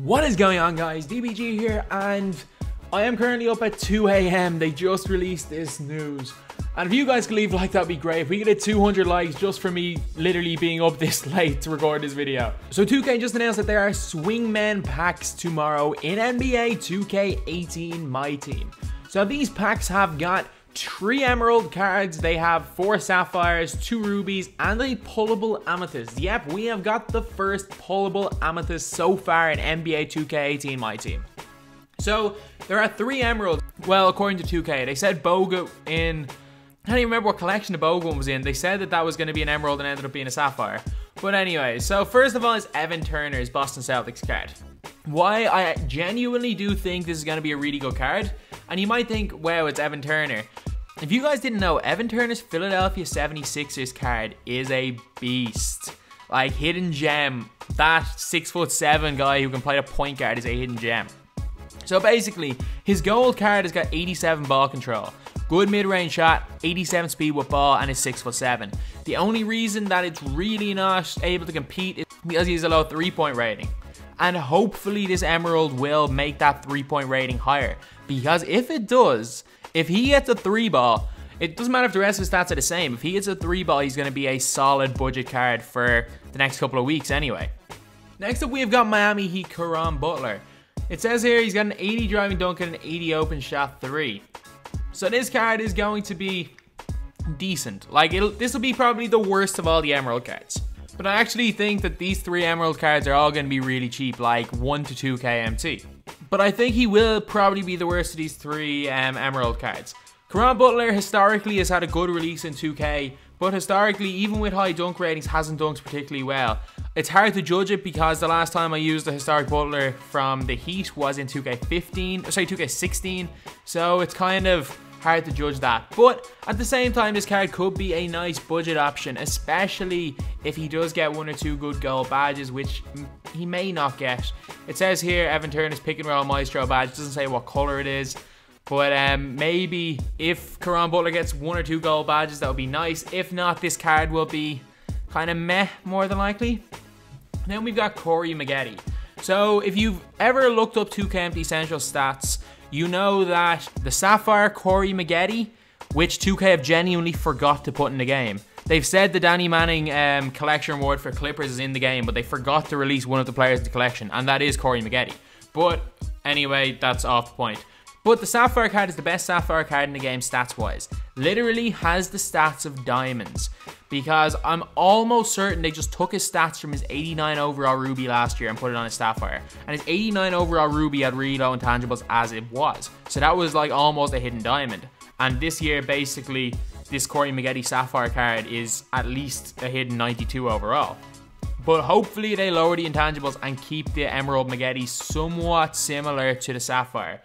What is going on, guys? DBG here, and I am currently up at 2 AM. They just released this news, and if you guys could leave a like, that'd be great. If we get a 200 likes just for me literally being up this late to record this video. So 2K just announced that there are swingmen packs tomorrow in NBA 2K18 MyTEAM. So these packs have got 3 emerald cards, they have 4 sapphires, 2 rubies, and a pullable amethyst. Yep, we have got the first pullable amethyst so far in NBA 2K18 MyTEAM. So there are 3 emeralds. Well, according to 2K, they said Boga in, I don't even remember what collection the Boga one was in. They said that that was going to be an emerald and ended up being a sapphire. But anyway, so first of all is Evan Turner's Boston Celtics card. Why I genuinely do think this is going to be a really good card. And you might think, wow, it's Evan Turner. If you guys didn't know, Evan Turner's Philadelphia 76ers card is a beast. Like, hidden gem. That 6'7" guy who can play a point guard is a hidden gem. So basically, his gold card has got 87 ball control, good mid-range shot, 87 speed with ball, and is 6'7". The only reason that it's really not able to compete is because he has a low 3-point rating. And hopefully this emerald will make that 3-point rating higher. Because if it does, if he gets a 3 ball, it doesn't matter if the rest of his stats are the same. If he gets a 3 ball, he's going to be a solid budget card for the next couple of weeks anyway. Next up, we've got Miami Heat Caron Butler. It says here he's got an 80 driving dunk and an 80 open shot 3. So this card is going to be decent. Like, this will be probably the worst of all the emerald cards. But I actually think that these 3 emerald cards are all going to be really cheap, like 1 to 2 KMT. But I think he will probably be the worst of these 3 emerald cards. Caron Butler historically has had a good release in 2K, but historically, even with high dunk ratings, hasn't dunked particularly well. It's hard to judge it because the last time I used the historic Butler from the Heat was in 2K16, so it's kind of hard to judge that. But at the same time, this card could be a nice budget option, especially if he does get 1 or 2 good gold badges, which he may not get. It says here Evan Turner's pick and roll maestro badge. It doesn't say what color it is, but maybe if Caron Butler gets 1 or 2 gold badges, that would be nice. If not, this card will be kind of meh, more than likely. Then we've got Maggette. So if you've ever looked up 2K Essential stats, you know that the Sapphire Maggette, which 2K have genuinely forgot to put in the game. They've said the Danny Manning collection reward for Clippers is in the game, but they forgot to release one of the players in the collection, and that is Maggette. But anyway, that's off the point. But the Sapphire card is the best Sapphire card in the game stats-wise. Literally has the stats of diamonds. Because I'm almost certain they just took his stats from his 89 overall Ruby last year and put it on his Sapphire. And his 89 overall Ruby had really low intangibles as it was. So that was like almost a hidden diamond. And this year, basically, this Maggette Sapphire card is at least a hidden 92 overall. But hopefully they lower the intangibles and keep the Emerald Maggette somewhat similar to the Sapphire.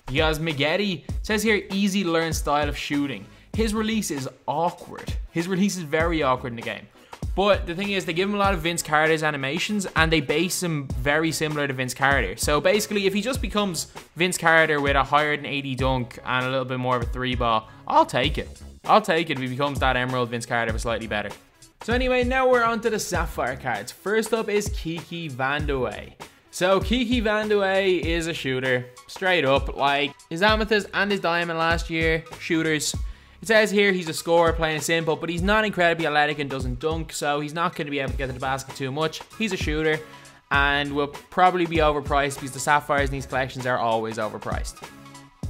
Because Maggette says here, easy to learn style of shooting. His release is awkward. His release is very awkward in the game. But the thing is, they give him a lot of Vince Carter's animations, and they base him very similar to Vince Carter. So basically, if he just becomes Vince Carter with a higher than 80 dunk and a little bit more of a 3 ball, I'll take it. I'll take it if he becomes that Emerald Vince Carter, but slightly better. So anyway, now we're on to the Sapphire cards. First up is Kiki Van de Wey. So Kiki Van de Wey is a shooter, straight up. Like, his Amethyst and his Diamond last year, shooters. It says here he's a scorer, plain and simple, but he's not incredibly athletic and doesn't dunk, so he's not going to be able to get to the basket too much. He's a shooter, and will probably be overpriced because the Sapphires in these collections are always overpriced.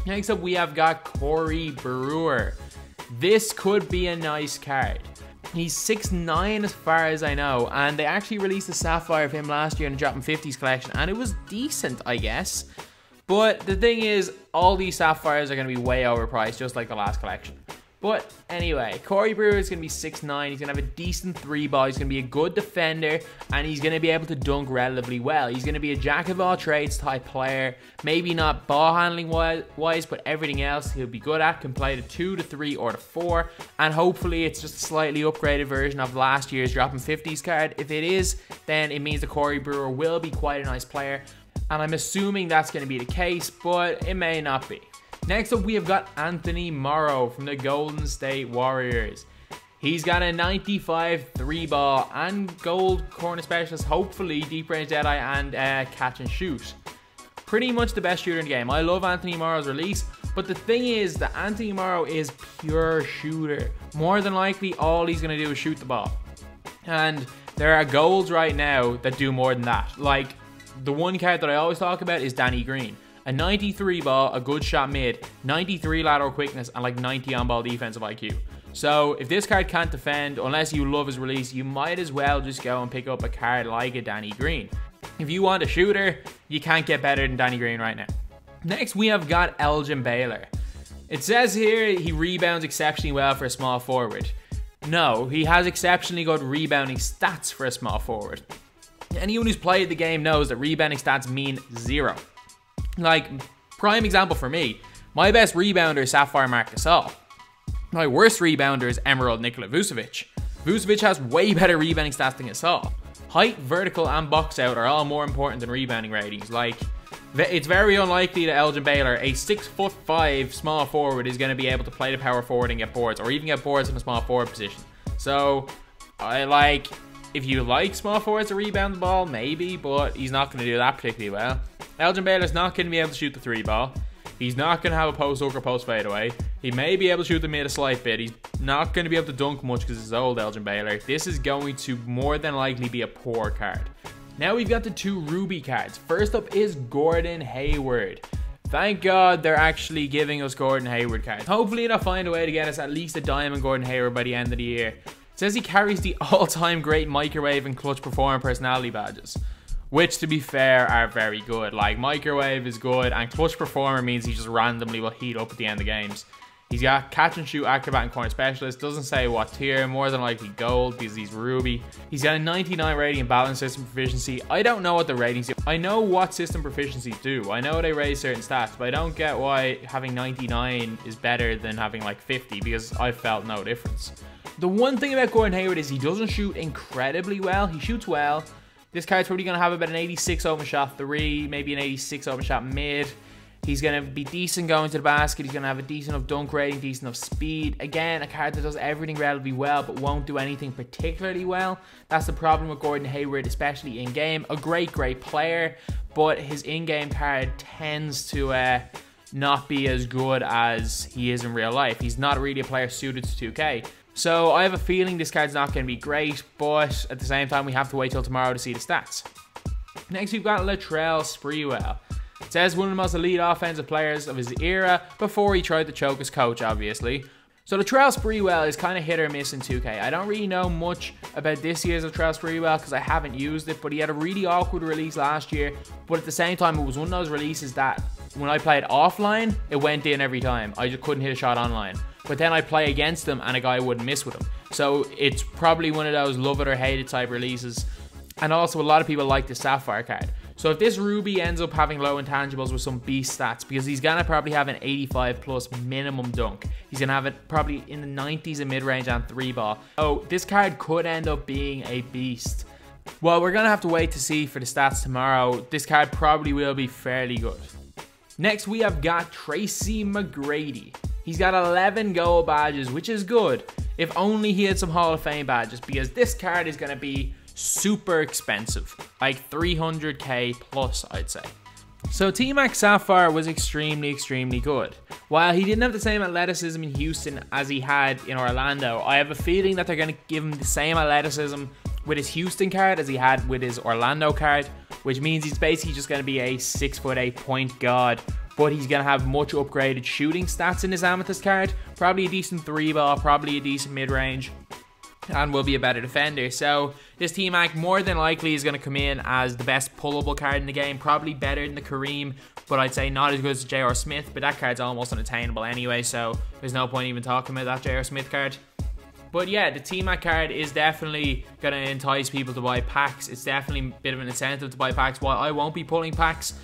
Next up, we have got Brewer. This could be a nice card. He's 6'9" as far as I know, and they actually released a Sapphire of him last year in the Dropping 50s collection, and it was decent, I guess. But the thing is, all these Sapphires are going to be way overpriced, just like the last collection. But anyway, Brewer is going to be 6'9", he's going to have a decent 3 ball, he's going to be a good defender, and he's going to be able to dunk relatively well. He's going to be a jack of all trades type player, maybe not ball handling wise, but everything else he'll be good at, can play the 2, the 3, or the 4, and hopefully it's just a slightly upgraded version of last year's Dropping 50s card. If it is, then it means the Brewer will be quite a nice player, and I'm assuming that's going to be the case, but it may not be. Next up, we have got Anthony Morrow from the Golden State Warriors. He's got a 95 3-ball and gold corner specialist, hopefully deep range Deadeye and catch and shoot. Pretty much the best shooter in the game. I love Anthony Morrow's release, but the thing is that Anthony Morrow is pure shooter. More than likely, all he's going to do is shoot the ball. And there are golds right now that do more than that. Like, the one card that I always talk about is Danny Green. A 93 ball, a good shot mid, 93 lateral quickness, and like 90 on-ball defensive IQ. So if this card can't defend, unless you love his release, you might as well just go and pick up a card like a Danny Green. If you want a shooter, you can't get better than Danny Green right now. Next, we have got Elgin Baylor. It says here he rebounds exceptionally well for a small forward. No, he has exceptionally good rebounding stats for a small forward. Anyone who's played the game knows that rebounding stats mean 0. Like, prime example for me, my best rebounder is Sapphire Marc Gasol. My worst rebounder is Emerald Nikola Vucevic. Vucevic has way better rebounding stats than Gasol. Height, vertical, and box out are all more important than rebounding ratings. Like, it's very unlikely that Elgin Baylor, a 6'5" small forward, is going to be able to play the power forward and get boards, or even get boards in a small forward position. So, if you like small forwards to rebound the ball, maybe, but he's not going to do that particularly well. Elgin Baylor's not going to be able to shoot the 3-ball. He's not going to have a post hook or post fadeaway. He may be able to shoot the mid a slight bit. He's not going to be able to dunk much because it's old Elgin Baylor. This is going to more than likely be a poor card. Now we've got the 2 Ruby cards. First up is Gordon Hayward. Thank God they're actually giving us Gordon Hayward cards. Hopefully they'll find a way to get us at least a diamond Gordon Hayward by the end of the year. It says he carries the all-time great microwave and clutch performer personality badges, which, to be fair, are very good. Like, microwave is good, and clutch performer means he just randomly will heat up at the end of games. He's got catch and shoot, acrobat, and corner specialist. Doesn't say what tier, more than likely gold because he's ruby. He's got a 99 rating in balance system proficiency. I don't know what the ratings do. I know what system proficiencies do. I know they raise certain stats, but I don't get why having 99 is better than having like 50 because I felt no difference. The one thing about Gordon Hayward is he doesn't shoot incredibly well. He shoots well. This card's probably going to have about an 86 open shot 3, maybe an 86 open shot mid. He's going to be decent going to the basket. He's going to have a decent enough dunk rating, decent enough speed. Again, a card that does everything relatively well, but won't do anything particularly well. That's the problem with Gordon Hayward, especially in-game. A great player, but his in-game card tends to not be as good as he is in real life. He's not really a player suited to 2K. So I have a feeling this card's not going to be great, but at the same time, we have to wait till tomorrow to see the stats. Next, we've got Latrell Sprewell. It says one of the most elite offensive players of his era before he tried to choke his coach, obviously. So Latrell Sprewell is kind of hit or miss in 2K. I don't really know much about this year's Latrell Sprewell because I haven't used it, but he had a really awkward release last year. But at the same time, it was one of those releases that when I played offline, it went in every time. I just couldn't hit a shot online. But then I play against him and a guy wouldn't miss with him. So it's probably one of those love it or hate it type releases. And also a lot of people like the Sapphire card. So if this Ruby ends up having low intangibles with some beast stats, because he's going to probably have an 85 plus minimum dunk. He's going to have it probably in the 90s in mid-range and 3-ball. So this card could end up being a beast. Well, we're going to have to wait to see for the stats tomorrow. This card probably will be fairly good. Next, we have got Tracy McGrady. He's got 11 gold badges, which is good. If only he had some Hall of Fame badges, because this card is going to be super expensive. Like 300k plus, I'd say. So TMAC Sapphire was extremely good. While he didn't have the same athleticism in Houston as he had in Orlando, I have a feeling that they're going to give him the same athleticism with his Houston card as he had with his Orlando card, which means he's basically just going to be a 6'8" point guard, but he's going to have much upgraded shooting stats in his Amethyst card, probably a decent 3-ball, probably a decent mid-range, and will be a better defender. So this TMAC more than likely is going to come in as the best pullable card in the game, probably better than the Kareem, but I'd say not as good as J.R. Smith, but that card's almost unattainable anyway, so there's no point even talking about that J.R. Smith card. But yeah, the TMAC card is definitely going to entice people to buy packs. It's definitely a bit of an incentive to buy packs. While I won't be pulling packs,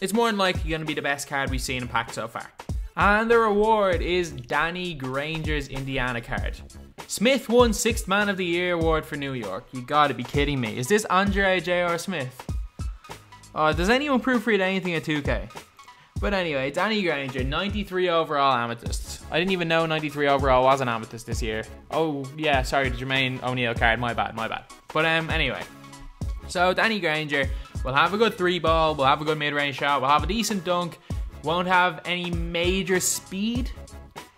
it's more than likely going to be the best card we've seen in packs so far. And the reward is Danny Granger's Indiana card. Smith won 6th Man of the Year award for New York. You gotta be kidding me. Is this Andre J.R. Smith? Does anyone proofread anything at 2K? But anyway, Danny Granger, 93 overall Amethyst. I didn't even know 93 overall was an Amethyst this year. Oh, yeah, sorry, the Jermaine O'Neal card. My bad. But anyway. So, Danny Granger will have a good 3-ball. We'll have a good mid-range shot. We'll have a decent dunk. Won't have any major speed.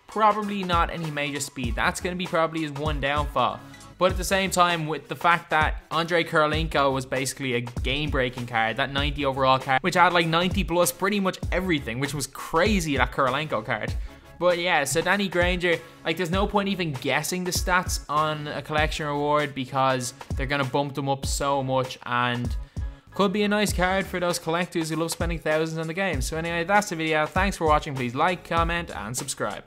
Probably not any major speed. That's going to be probably his one downfall. But at the same time, with the fact that Andrei Kirilenko was basically a game-breaking card, that 90 overall card, which had like 90 plus pretty much everything, which was crazy, that Kirilenko card. But yeah, so Danny Granger, like there's no point even guessing the stats on a collection reward because they're going to bump them up so much and could be a nice card for those collectors who love spending thousands on the game. So anyway, that's the video. Thanks for watching. Please like, comment, and subscribe.